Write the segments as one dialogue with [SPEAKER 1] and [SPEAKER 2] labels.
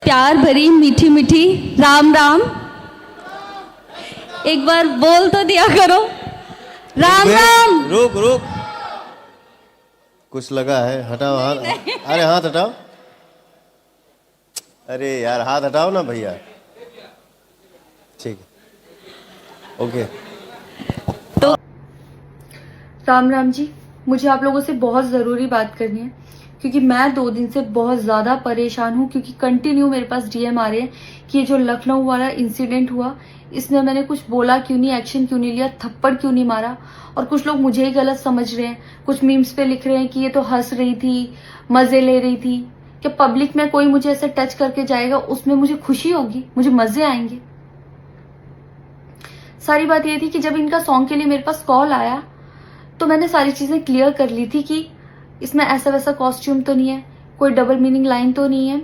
[SPEAKER 1] प्यार भरी मीठी मीठी राम राम। एक बार बोल तो दिया करो राम राम।
[SPEAKER 2] रुक रुक, कुछ लगा है, हटाओ हाथ। अरे हाथ हटाओ, अरे यार हाथ हटाओ ना भैया। ठीक है, ओके।
[SPEAKER 1] तो राम राम जी, मुझे आप लोगों से बहुत ज़रूरी बात करनी है क्योंकि मैं 2 दिन से बहुत ज़्यादा परेशान हूँ क्योंकि कंटिन्यू मेरे पास डीएम आ रहे हैं कि ये जो लखनऊ वाला इंसिडेंट हुआ इसमें मैंने कुछ बोला क्यों नहीं, एक्शन क्यों नहीं लिया, थप्पड़ क्यों नहीं मारा। और कुछ लोग मुझे ही गलत समझ रहे हैं, कुछ मीम्स पे लिख रहे हैं कि ये तो हंस रही थी, मजे ले रही थी। कि पब्लिक में कोई मुझे ऐसे टच करके जाएगा उसमें मुझे खुशी होगी, मुझे मजे आएंगे। सारी बात ये थी कि जब इनका सॉन्ग के लिए मेरे पास कॉल आया तो मैंने सारी चीजें क्लियर कर ली थी कि इसमें ऐसा वैसा कॉस्ट्यूम तो नहीं है, कोई डबल मीनिंग लाइन तो नहीं है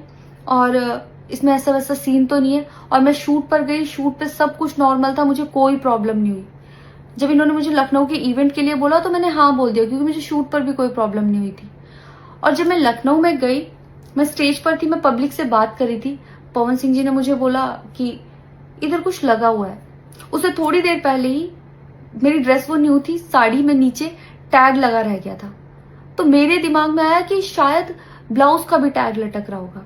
[SPEAKER 1] और इसमें ऐसा वैसा सीन तो नहीं है। और मैं शूट पर गई, शूट पे सब कुछ नॉर्मल था, मुझे कोई प्रॉब्लम नहीं हुई। जब इन्होंने मुझे लखनऊ के इवेंट के लिए बोला तो मैंने हाँ बोल दिया क्योंकि मुझे शूट पर भी कोई प्रॉब्लम नहीं हुई थी। और जब मैं लखनऊ में गई, मैं स्टेज पर थी, मैं पब्लिक से बात कर रही थी, पवन सिंह जी ने मुझे बोला कि इधर कुछ लगा हुआ है। उससे थोड़ी देर पहले ही मेरी ड्रेस वो न्यू थी, साड़ी में नीचे टैग लगा रह गया था। तो मेरे दिमाग में आया कि शायद ब्लाउज का भी टैग लटक रहा होगा।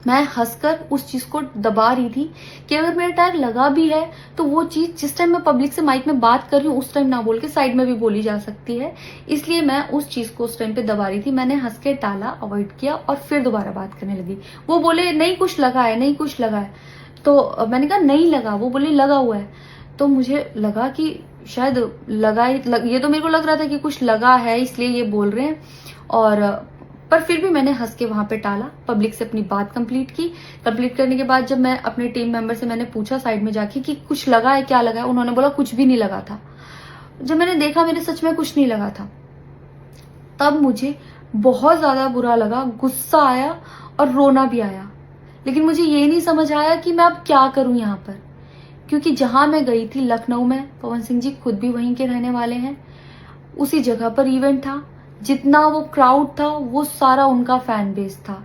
[SPEAKER 1] मैं हंसकर उस चीज को दबा रही थी कि अगर मेरा टैग लगा भी है तो वो चीज जिस टाइम मैं पब्लिक से माइक में बात कर रही हूँ उस टाइम ना बोल के साइड में भी बोली जा सकती है, इसलिए मैं उस चीज को उस टाइम पे दबा रही थी। मैंने हंस के टाला, अवॉइड किया और फिर दोबारा बात करने लगी। वो बोले नहीं कुछ लगा है, नहीं कुछ लगा है। तो मैंने कहा नहीं लगा, वो बोले लगा हुआ है। तो मुझे लगा कि शायद लगा ये तो मेरे को लग रहा था कि कुछ लगा है इसलिए ये बोल रहे हैं। और पर फिर भी मैंने हंस के वहां पे टाला, पब्लिक से अपनी बात कंप्लीट की। कंप्लीट करने के बाद जब मैं अपने टीम मेंबर से मैंने पूछा साइड में जाके कि कुछ लगा है, क्या लगा है, उन्होंने बोला कुछ भी नहीं लगा था। जब मैंने देखा मेरे सच में कुछ नहीं लगा था, तब मुझे बहुत ज्यादा बुरा लगा, गुस्सा आया और रोना भी आया। लेकिन मुझे ये नहीं समझ आया कि मैं अब क्या करूं यहाँ पर, क्योंकि जहां मैं गई थी लखनऊ में, पवन सिंह जी खुद भी वहीं के रहने वाले हैं, उसी जगह पर इवेंट था। जितना वो क्राउड था वो सारा उनका फैन बेस था।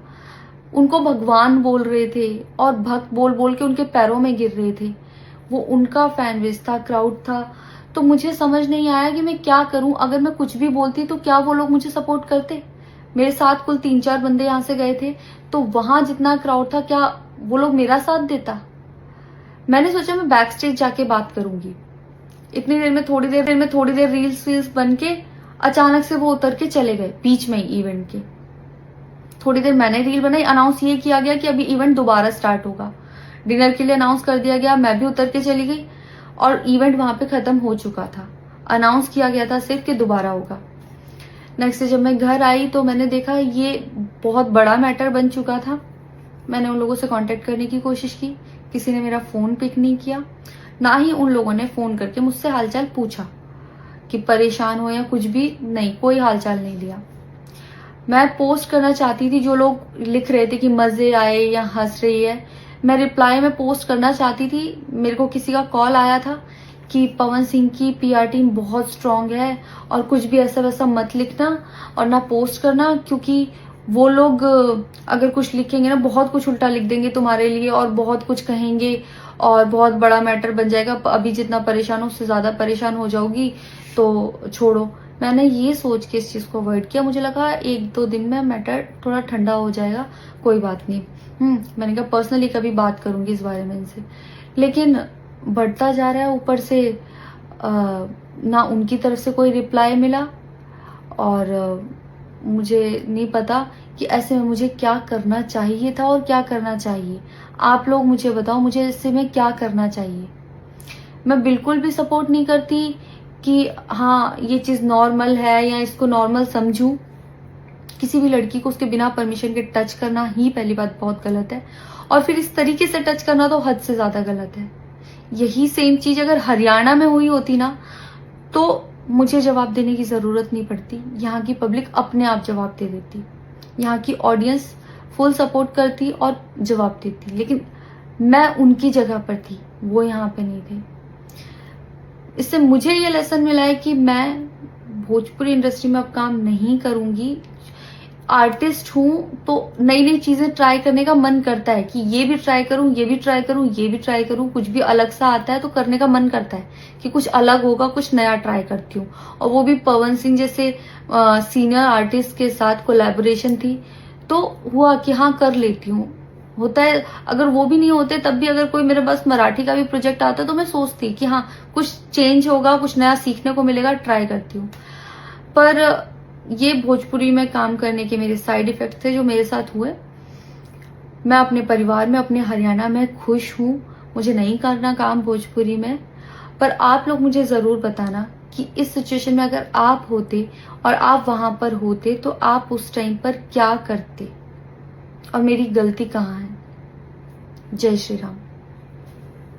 [SPEAKER 1] उनको भगवान बोल रहे थे और भक्त बोल बोल के उनके पैरों में गिर रहे थे। वो उनका फैन बेस था, क्राउड था। तो मुझे समझ नहीं आया कि मैं क्या करूं। अगर मैं कुछ भी बोलती तो क्या वो लोग मुझे सपोर्ट करते? मेरे साथ कुल 3-4 बंदे यहाँ से गए थे, तो वहां जितना क्राउड था क्या वो लोग मेरा साथ देता? मैंने सोचा मैं बैक स्टेज जाके बात करूंगी। इतनी देर में थोड़ी देर रील्स बन के अचानक से वो उतर के चले गए बीच में ही इवेंट के। थोड़ी देर मैंने रील बनाई, अनाउंस ये किया गया कि अभी इवेंट दोबारा स्टार्ट होगा। डिनर के लिए अनाउंस कर दिया गया, मैं भी उतर के चली गई और इवेंट वहां पे खत्म हो चुका था। अनाउंस किया गया था सिर्फ कि दोबारा होगा। नेक्स्ट जब मैं घर आई तो मैंने देखा ये बहुत बड़ा मैटर बन चुका था। मैंने उन लोगों से कांटेक्ट करने की कोशिश की, किसी ने मेरा फोन पिक नहीं किया, ना ही उन लोगों ने फोन करके मुझसे हालचाल पूछा कि परेशान हो या कुछ भी, नहीं, कोई हालचाल नहीं लिया। मैं पोस्ट करना चाहती थी, जो लोग लिख रहे थे कि मजे आए या हंस रही है, मैं रिप्लाई में पोस्ट करना चाहती थी। मेरे को किसी का कॉल आया था कि पवन सिंह की पीआर टीम बहुत स्ट्रांग है और कुछ भी ऐसा वैसा मत लिखना और ना पोस्ट करना, क्योंकि वो लोग अगर कुछ लिखेंगे ना बहुत कुछ उल्टा लिख देंगे तुम्हारे लिए और बहुत कुछ कहेंगे और बहुत बड़ा मैटर बन जाएगा। अभी जितना परेशान हो उससे ज्यादा परेशान हो जाओगी, तो छोड़ो। मैंने ये सोच के इस चीज को अवॉइड किया। मुझे लगा 1-2 दिन में मैटर थोड़ा ठंडा हो जाएगा, कोई बात नहीं। मैंने कहा पर्सनली कभी बात करूंगी इस बारे में इनसे। लेकिन बढ़ता जा रहा है, ऊपर से ना उनकी तरफ से कोई रिप्लाई मिला और मुझे नहीं पता कि ऐसे में मुझे क्या करना चाहिए था और क्या करना चाहिए। आप लोग मुझे बताओ, मुझे इससे में क्या करना चाहिए। मैं बिल्कुल भी सपोर्ट नहीं करती कि हाँ ये चीज नॉर्मल है या इसको नॉर्मल समझूं। किसी भी लड़की को उसके बिना परमिशन के टच करना ही पहली बात बहुत गलत है, और फिर इस तरीके से टच करना तो हद से ज्यादा गलत है। यही सेम चीज अगर हरियाणा में हुई होती ना तो मुझे जवाब देने की जरूरत नहीं पड़ती, यहाँ की पब्लिक अपने आप जवाब दे देती, यहाँ की ऑडियंस फुल सपोर्ट करती और जवाब देती। लेकिन मैं उनकी जगह पर थी, वो यहाँ पे नहीं थे। इससे मुझे ये लेसन मिला है कि मैं भोजपुरी इंडस्ट्री में अब काम नहीं करूंगी। आर्टिस्ट हूँ तो नई नई चीजें ट्राई करने का मन करता है कि ये भी ट्राई करूँ, ये भी ट्राई करूँ, ये भी ट्राई करूँ। कुछ भी अलग सा आता है तो करने का मन करता है कि कुछ अलग होगा, कुछ नया ट्राई करती हूँ। और वो भी पवन सिंह जैसे सीनियर आर्टिस्ट के साथ कोलैबोरेशन थी तो हुआ कि हाँ कर लेती हूँ। होता है, अगर वो भी नहीं होते तब भी अगर कोई मेरे पास मराठी का भी प्रोजेक्ट आता तो मैं सोचती कि हाँ कुछ चेंज होगा, कुछ नया सीखने को मिलेगा, ट्राई करती हूँ। पर ये भोजपुरी में काम करने के मेरे साइड इफेक्ट थे जो मेरे साथ हुए। मैं अपने परिवार में, अपने हरियाणा में खुश हूँ, मुझे नहीं करना काम भोजपुरी में। पर आप लोग मुझे जरूर बताना कि इस सिचुएशन में अगर आप होते और आप वहां पर होते तो आप उस टाइम पर क्या करते और मेरी गलती कहाँ है। जय श्री राम।